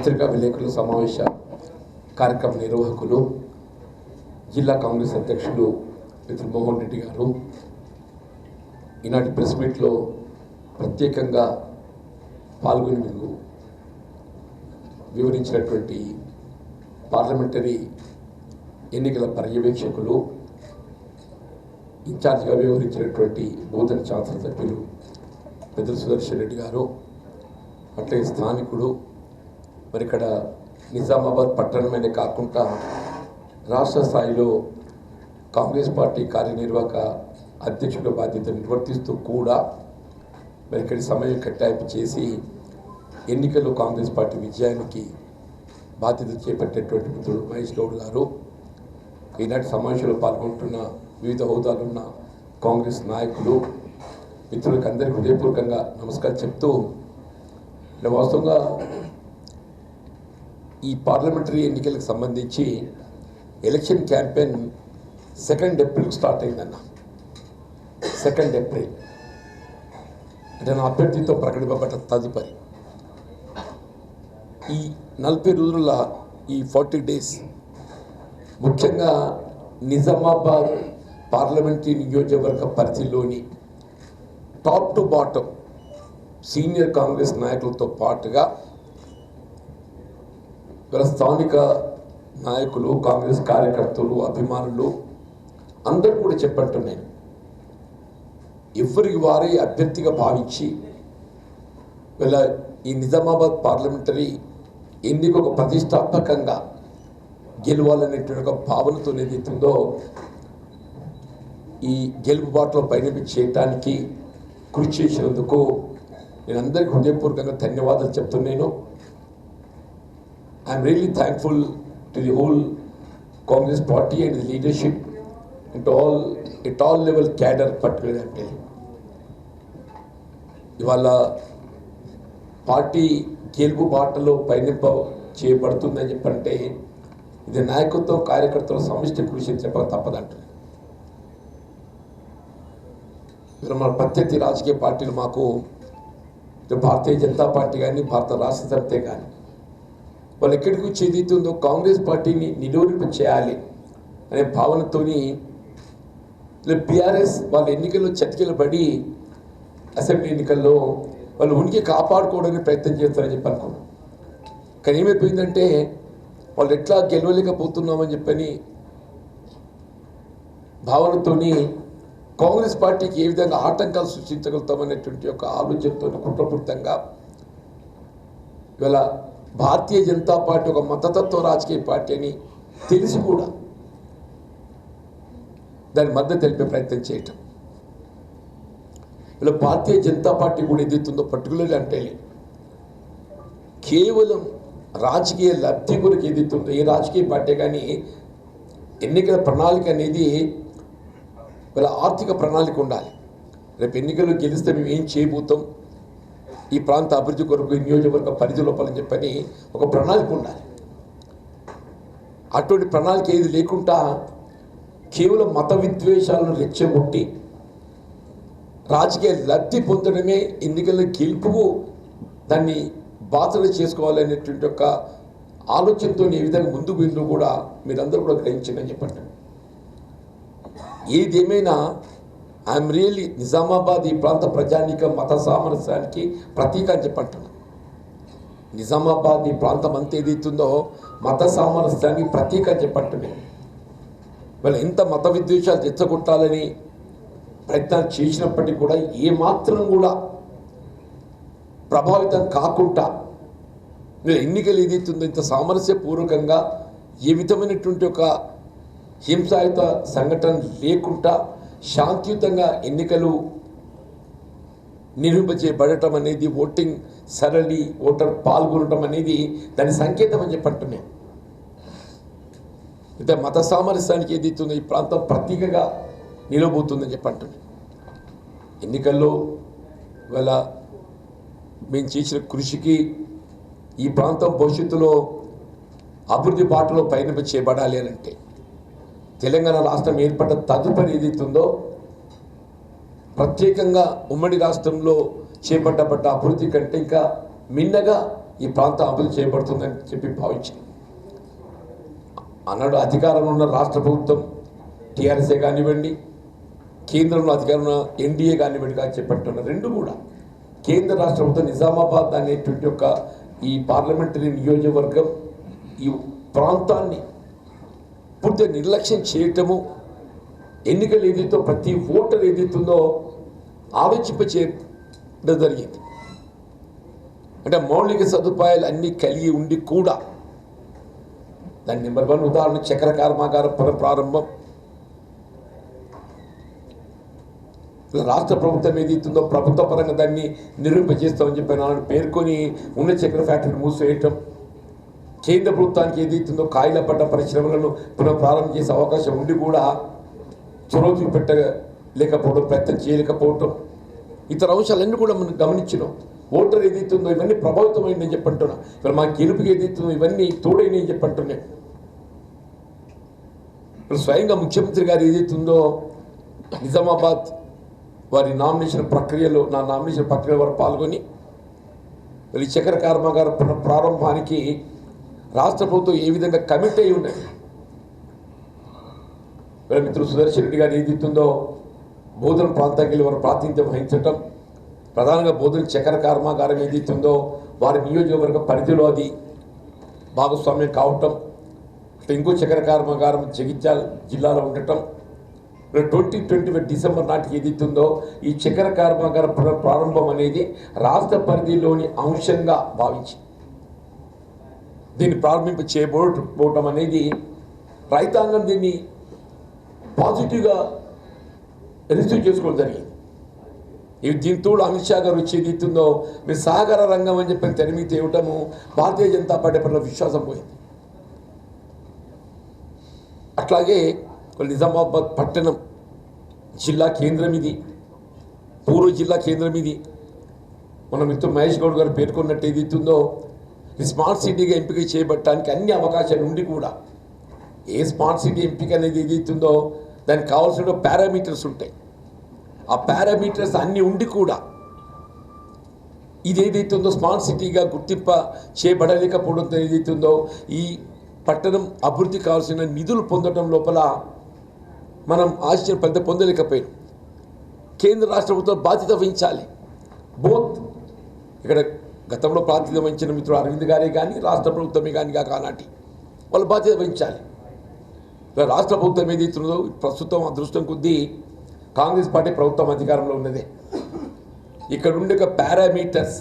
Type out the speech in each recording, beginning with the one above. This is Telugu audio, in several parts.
పత్రికా విలేకరుల సమావేశ కార్యక్రమ నిర్వాహకులు జిల్లా కాంగ్రెస్ అధ్యక్షులు మిత్రులు మోహన్ రెడ్డి గారు ఈనాటి ప్రెస్ మీట్లో ప్రత్యేకంగా పాల్గొని మీకు వివరించినటువంటి పార్లమెంటరీ ఎన్నికల పర్యవేక్షకులు ఇన్ఛార్జిగా వ్యవహరించినటువంటి బోధన శాసనసభ్యులు పెద్దల సుదర్శన్ రెడ్డి గారు, అట్లే స్థానికుడు, మరి ఇక్కడ నిజామాబాద్ పట్టణమే కాకుండా రాష్ట్ర స్థాయిలో కాంగ్రెస్ పార్టీ కార్యనిర్వాహక అధ్యక్షుల బాధ్యత నిర్వర్తిస్తూ కూడా మరి ఇక్కడ సమయం కేటాయింపు చేసి ఎన్నికల్లో కాంగ్రెస్ పార్టీ విజయానికి బాధ్యత చేపట్టేటువంటి మిత్రుడు మహేష్ గౌడ్ గారు, ఈనాటి సమావేశంలో పాల్గొంటున్న వివిధ హోదాలున్న కాంగ్రెస్ నాయకులు, మిత్రులకు అందరికీ హృదయపూర్వకంగా నమస్కారం చెప్తూ, వాస్తవంగా ఈ పార్లమెంటరీ ఎన్నికలకు సంబంధించి ఎలక్షన్ క్యాంపెయిన్ 2 ఏప్రిల్ స్టార్ట్ అయిందన్న. 2 ఏప్రిల్ అంటే నా అభ్యర్థితో ప్రకటింపబడ్డ తదుపరి ఈ 40 రోజుల ఈ 40 డేస్ ముఖ్యంగా నిజామాబాద్ పార్లమెంటరీ నియోజకవర్గ పరిధిలోని top to bottom senior Congress నాయకులతో పాటుగా స్థానిక నాయకులు, కాంగ్రెస్ కార్యకర్తలు, అభిమానులు అందరూ కూడా చెప్పంటున్నాను, ఎవరికి వారే అభ్యర్థిగా భావించి వీళ్ళ ఈ నిజామాబాద్ పార్లమెంటరీ ఎన్నిక ఒక ప్రతిష్టాత్మకంగా గెలవాలనేటువంటి ఒక భావనతో ఏదైతుందో ఈ గెలుపు బాటలో పయనం చేయడానికి కృషి చేసినందుకు నేను అందరికీ హృదయపూర్వకంగా ధన్యవాదాలు చెప్తున్నాను. I'm really thankful to the whole Congress party and the leadership and to all level cadre particularly I'm telling. ఇవాళ పార్టీ గెలుపు బాటలో పయనింప చేయబడుతుందని చెప్పంటే ఇది నాయకత్వం, కార్యకర్తల సమిష్టి కృషి చెప్పక తప్పదంటారు. మన ప్రత్యర్థి రాజకీయ పార్టీలు మాకు భారతీయ జనతా పార్టీ కానీ, భారత రాష్ట్ర సమితి కానీ వాళ్ళు ఎక్కడికి వచ్చి ఏదైతుందో కాంగ్రెస్ పార్టీని నిరోధింప చేయాలి అనే భావనతోని బీఆర్ఎస్ వాళ్ళ ఎన్నికల్లో చతికిలబడి అసెంబ్లీ ఎన్నికల్లో వాళ్ళు ఉనికి కాపాడుకోవడానికి ప్రయత్నం చేస్తారని చెప్పి అనుకున్నాం. కానీ ఏమైపోయిందంటే వాళ్ళు ఎట్లా గెలవలేకపోతున్నామని చెప్పని భావనతోని కాంగ్రెస్ పార్టీకి ఏ విధంగా ఆటంకాలు సృష్టించగలుగుతామనేటువంటి ఒక ఆలోచనతో కుట్రపూరితంగా ఇవాళ భారతీయ జనతా పార్టీ ఒక మతతత్వ రాజకీయ పార్టీ అని తెలిసి కూడా దాని మద్దతు తెలిపే ప్రయత్నం చేయటం. ఇలా భారతీయ జనతా పార్టీ కూడా ఎదుగుతుందో పర్టికులర్లీ అంటే కేవలం రాజకీయ లబ్ధి కొరకు ఎదుగుతుందో ఏ రాజకీయ పార్టీ కానీ ఎన్నికల ప్రణాళిక అనేది ఇలా ఆర్థిక ప్రణాళిక ఉండాలి. రేపు ఎన్నికల్లో గెలిస్తే మేము ఏం చేయబోతాం, ఈ ప్రాంత అభివృద్ధి కొరకు నియోజకవర్గ పరిధి లోపలని చెప్పని ఒక ప్రణాళిక ఉండాలి. అటువంటి ప్రణాళిక ఏది లేకుండా కేవలం మత విద్వేషాలను రెచ్చగొట్టి రాజకీయ లబ్ధి పొందడమే ఎన్నికల గెలుపుకు దాన్ని బాధ్యత చేసుకోవాలనేటువంటి ఒక ఆలోచనతో ఏ విధంగా ముందుకు వెళ్ళిన కూడా మీరందరూ కూడా గ్రహించిందని చెప్పండి. ఏదేమైనా ఐఎమ్ రియల్లీ నిజామాబాద్ ఈ ప్రాంత ప్రజానీక మత సామరస్యానికి ప్రతీక అని చెప్పంటున్నాను. నిజామాబాద్ ఈ ప్రాంతం అంతా ఏదైతుందో మత సామరస్యానికి ప్రతీక అని చెప్పంటున్నాను. వాళ్ళు ఎంత మత విద్వేషాలు తెచ్చగొట్టాలని ప్రయత్నాలు చేసినప్పటికీ కూడా ఏమాత్రం కూడా ప్రభావితం కాకుండా ఎన్నికలు ఏదైతుందో ఇంత సామరస్యపూర్వకంగా ఏ విధమైనటువంటి ఒక హింసాయుత సంఘటన లేకుండా శాంతియుతంగా ఎన్నికలు నిర్వహించబడటం అనేది, ఓటింగ్ సరళి ఓటర్ పాల్గొనడం అనేది దాని సంకేతం అని చెప్పంటున్నాను. అయితే మత సామరస్యానికి ఏదైతుందో ఈ ప్రాంతం ప్రతీకగా నిలబోతుందని చెప్పంటున్నాను. ఎన్నికల్లో ఇవాళ మేము చేసిన కృషికి ఈ ప్రాంతం భవిష్యత్తులో అభివృద్ధి బాటలో పయనింప చేయబడాలి అని అంటే తెలంగాణ రాష్ట్రం ఏర్పడ్డ తదుపరి ఏదైతుందో ప్రత్యేకంగా ఉమ్మడి రాష్ట్రంలో చేపట్టబడ్డ అభివృద్ధి కంటే ఇంకా మిన్నగా ఈ ప్రాంతం అభివృద్ధి చేయబడుతుందని చెప్పి భావించాను. అన్నాడు అధికారంలో ఉన్న రాష్ట్ర ప్రభుత్వం టీఆర్ఎస్ఏ కానివ్వండి, కేంద్రంలో అధికారంలో ఎన్డీఏ కానివ్వండి కానీ చెప్పట్టున్న రెండు కూడా కేంద్ర రాష్ట్ర ప్రభుత్వం నిజామాబాద్ అనేటువంటి ఒక ఈ పార్లమెంటరీ నియోజకవర్గం ఈ ప్రాంతాన్ని పూర్తిగా నిర్లక్ష్యం చేయటము, ఎన్నికలు ఏదైతే ప్రతి ఓటర్ ఏదైతుందో చేయడం జరిగింది. అంటే మౌలిక సదుపాయాలు అన్నీ కలిగి ఉండి కూడా దాని నెంబర్ 1 ఉదాహరణ చక్కెర కర్మాగారం ప్రారంభం. రాష్ట్ర ప్రభుత్వం ఏదైతుందో ప్రభుత్వ పరంగా దాన్ని నిరూపించేస్తామని చెప్పి నాడు పేర్కొని ఉన్న చక్కెర ఫ్యాక్టరీని మూసివేయటం, కేంద్ర ప్రభుత్వానికి ఏదైతుందో కాయిల పడ్డ పరిశ్రమలను పునఃప్రారంభం చేసే అవకాశం ఉండి కూడా చొరవ చూపెట్టలేకపోవడం, ప్రయత్నం చేయలేకపోవటం, ఇతర అంశాలన్నీ కూడా మనం గమనించినాం. ఓటర్ ఏదైతుందో ఇవన్నీ ప్రభావితమైందని చెప్పంటున్నా. ఇక్కడ మా గెలుపుకి ఏదైతుందో ఇవన్నీ తోడైనని చెప్పంటున్నాయి. ఇప్పుడు స్వయంగా ముఖ్యమంత్రి గారు ఏదైతుందో నిజామాబాద్ వారి నామినేషన్ ప్రక్రియలో నా నామినేషన్ ప్రక్రియలో వారు పాల్గొని ఈ చక్కెర కర్మాగారం ప్రారంభానికి రాష్ట్ర ప్రభుత్వం ఏ విధంగా కమిట్ అయి ఉన్నది. వీళ్ళ మిత్రుడు సుదర్శన్ రెడ్డి గారు ఏదైతుందో బోధన ప్రాంతానికి వెళ్ళి వారు ప్రాతినిధ్యం వహించటం, ప్రధానంగా బోధన చక్కెర కర్మాగారం ఏదైతుందో వారి నియోజకవర్గ పరిధిలో అది భాగస్వామ్యం కావటం, ఇంకో చక్కెర కర్మాగారం జగిత్యాల జిల్లాలో ఉండటం, 2020 డిసెంబర్ నాటికి ఏదైతుందో ఈ చక్కెర కర్మాగారం ప్రారంభం అనేది రాష్ట్ర పరిధిలోని అంశంగా భావించి దీన్ని ప్రారంభింప చేయబోవటం అనేది రైతాంగం దీన్ని పాజిటివ్గా రిసీవ్ చేసుకోవడం జరిగింది. దీంతో అమిత్ షా గారు వచ్చి ఏదైతుందో మీరు సహకార రంగం అని చెప్పి తెరమి తేవటము భారతీయ జనతా పార్టీ పట్ల విశ్వాసం పోయింది. అట్లాగే నిజామాబాద్ పట్టణం జిల్లా కేంద్రం ఇది, పూర్వ జిల్లా కేంద్రం ఇది. మన మిత్రుడు మహేష్ గౌడ్ గారు పేర్కొన్నట్టు ఏదైతుందో ఈ స్మార్ట్ సిటీగా ఎంపిక చేయబట్టడానికి అన్ని అవకాశాలు ఉండి కూడా ఏ స్మార్ట్ సిటీ ఎంపిక అనేది ఏదైతుందో దానికి కావాల్సిన పారామీటర్స్ ఉంటాయి. ఆ పారామీటర్స్ అన్నీ ఉండి కూడా ఇది ఏదైతుందో స్మార్ట్ సిటీగా గుర్తింప చేయబడలేకపోవడంతో ఏదైతుందో ఈ పట్టణం అభివృద్ధి కావాల్సిన నిధులు పొందడం లోపల మనం ఆశించిన పెద్ద పొందలేకపోయాం. కేంద్ర రాష్ట్ర ప్రభుత్వం బాధ్యత వహించాలి. బోత్ ఇక్కడ గతంలో ప్రాతినిధ్యం వహించిన మిత్రుడు అరవింద్ గారే కానీ రాష్ట్ర ప్రభుత్వమే కానీ కానాటి వాళ్ళు బాధ్యత వహించాలి. రాష్ట్ర ప్రభుత్వం ఏదైతుందో ప్రస్తుతం అదృష్టం కొద్దీ కాంగ్రెస్ పార్టీ ప్రభుత్వం అధికారంలో ఉన్నదే. ఇక్కడ ఉండే పారామీటర్స్,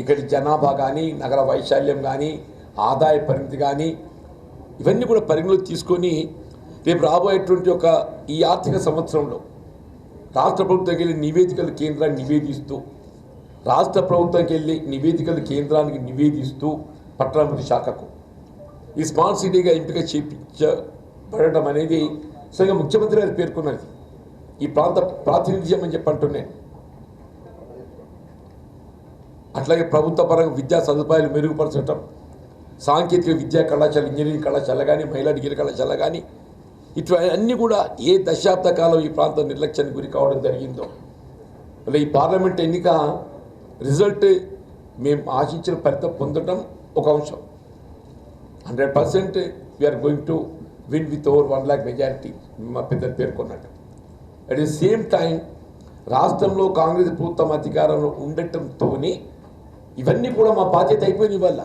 ఇక్కడి జనాభా కానీ, నగర వైశాల్యం కానీ, ఆదాయ పరిమితి కానీ ఇవన్నీ కూడా పరిగణలోకి తీసుకొని రేపు రాబోయేటువంటి ఒక ఈ ఆర్థిక సంవత్సరంలో రాష్ట్ర ప్రభుత్వంకి వెళ్ళి నివేదికలు కేంద్రానికి నివేదిస్తూ, రాష్ట్ర ప్రభుత్వంకి వెళ్ళి నివేదికలు కేంద్రానికి నివేదిస్తూ పట్టణాభివృద్ధి శాఖకు ఈ స్మార్ట్ సిటీగా ఎంపిక చేయించబడటం అనేది స్వయంగా ముఖ్యమంత్రి గారు పేర్కొన్నది. ఈ ప్రాంత ప్రాతినిధ్యం అని చెప్పంటున్నాను. అట్లాగే ప్రభుత్వ పరంగా విద్యా సదుపాయాలు మెరుగుపరచడం, సాంకేతిక విద్యా కళాశాల, ఇంజనీరింగ్ కళాశాల కానీ, మహిళా డిగ్రీ కళాశాల కానీ ఇట్లా అన్నీ కూడా ఏ దశాబ్ద కాలం ఈ ప్రాంతం నిర్లక్ష్యానికి గురి కావడం జరిగిందో, మళ్ళీ ఈ పార్లమెంట్ ఎన్నిక రిజల్ట్ మేము ఆశించిన ఫలితం పొందడం ఒక అంశం. 100% we're going to win with over 1 lakh majority మా పెద్దలు పేర్కొన్నట్టు. అట్ ది సేమ్ టైం రాష్ట్రంలో కాంగ్రెస్ ప్రభుత్వం అధికారంలో ఉండటంతో ఇవన్నీ కూడా మా బాధ్యత అయిపోయిన వల్ల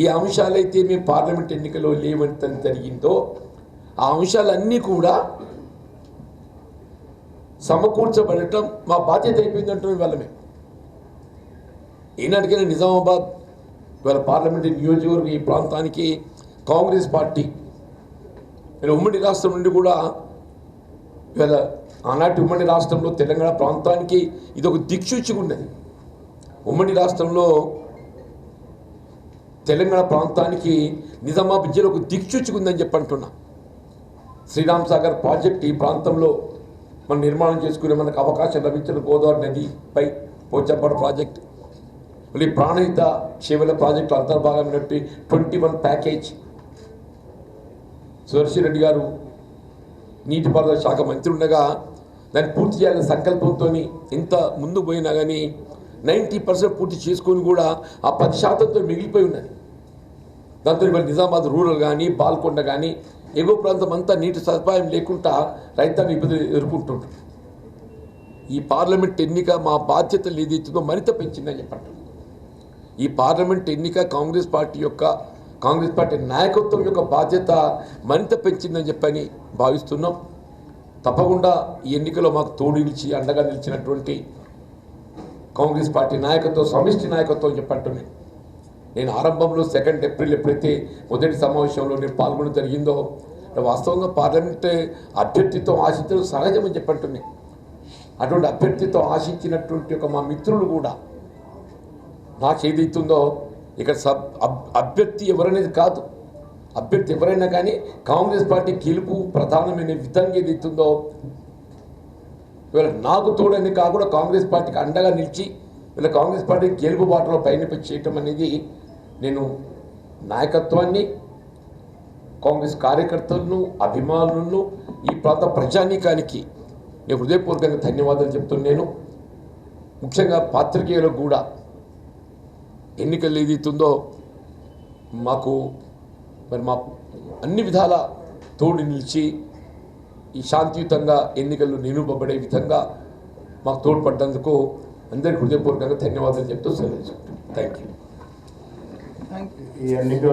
ఈ అంశాలైతే మేము పార్లమెంట్ ఎన్నికల్లో లేవంతం జరిగిందో ఆ అంశాలన్నీ కూడా సమకూర్చబడటం మా బాధ్యత అయిపోయిందంటే ఇవాళ మేము ఈనాటికైనా నిజామాబాద్ ఇవాళ పార్లమెంట్ నియోజకవర్గం ఈ ప్రాంతానికి కాంగ్రెస్ పార్టీ ఉమ్మడి రాష్ట్రం నుండి కూడా ఇవాళ ఆనాటి ఉమ్మడి రాష్ట్రంలో తెలంగాణ ప్రాంతానికి ఇది ఒక దిక్సూచిగా ఉన్నది. ఉమ్మడి రాష్ట్రంలో తెలంగాణ ప్రాంతానికి నిజామాబాద్ జిల్లా ఒక దిక్సూచిగా ఉందని చెప్పంటున్నా. శ్రీరామ్ సాగర్ ప్రాజెక్ట్ ఈ ప్రాంతంలో మనం నిర్మాణం చేసుకునే మనకు అవకాశం లభించిన గోదావరి నదిపై పోచంపాడు ప్రాజెక్ట్, మళ్ళీ ప్రాణహిత చేవల ప్రాజెక్టు అంతర్భాగమైనటువంటి 21 ప్యాకేజ్ సుదర్శన్ రెడ్డి గారు నీటిపారుదల శాఖ మంత్రి ఉండగా దాన్ని పూర్తి చేయాలనే సంకల్పంతో ఎంత ముందు పోయినా కానీ 90% పూర్తి చేసుకొని కూడా ఆ 10% మిగిలిపోయి ఉన్నది. దాంతో ఇవాళ నిజామాబాద్ రూరల్ కానీ బాల్కొండ కానీ ఎగువ ప్రాంతం అంతా నీటి సదుపాయం లేకుండా రైతాంగం ఇబ్బందులు ఎదుర్కొంటుంటారు. ఈ పార్లమెంట్ ఎన్నిక మా బాధ్యతలు ఏదైతుందో మరింత పెంచిందని చెప్పండి. ఈ పార్లమెంట్ ఎన్నిక కాంగ్రెస్ పార్టీ నాయకత్వం యొక్క బాధ్యత మరింత పెంచిందని చెప్పని భావిస్తున్నాం. తప్పకుండా ఈ ఎన్నికలో మాకు తోడు నిలిచి అండగా నిలిచినటువంటి కాంగ్రెస్ పార్టీ నాయకత్వం, సమిష్టి నాయకత్వం చెప్పంటున్నాను. నేను ఆరంభంలో 2 ఏప్రిల్ ఎప్పుడైతే మొదటి సమావేశంలో నేను పాల్గొనడం జరిగిందో వాస్తవంగా పార్లమెంట్ అభ్యర్థిత్వం ఆశించడం సహజమని చెప్పంటున్నాను. అటువంటి అభ్యర్థిత్వం ఆశించినటువంటి మా మిత్రులు కూడా నాకు ఏదైతుందో ఇక్కడ అభ్యర్థి ఎవరనేది కాదు, అభ్యర్థి ఎవరైనా కానీ కాంగ్రెస్ పార్టీ గెలుపు ప్రధానమైన విధంగా ఏదైతుందో ఇవాళ నాకు తోడని కాకుండా కాంగ్రెస్ పార్టీకి అండగా నిలిచి వీళ్ళ కాంగ్రెస్ పార్టీ గెలుపు బాటలో పయనింప చేయటం అనేది నేను నాయకత్వాన్ని, కాంగ్రెస్ కార్యకర్తలను, అభిమానులను, ఈ ప్రాంత ప్రజానీకానికి నేను హృదయపూర్వకంగా ధన్యవాదాలు చెప్తున్నాను. ముఖ్యంగా పాత్రికేయులకు కూడా ఎన్నికలు ఏదైతుందో మాకు మరి మా అన్ని విధాల తోడు నిలిచి ఈ శాంతియుతంగా ఎన్నికలు నిరూపబడే విధంగా మాకు తోడ్పడ్డందుకు అందరికీ హృదయపూర్వకంగా ధన్యవాదాలు చెప్తూ సెలవు. Thank you. ఈ ఎన్నికల్లో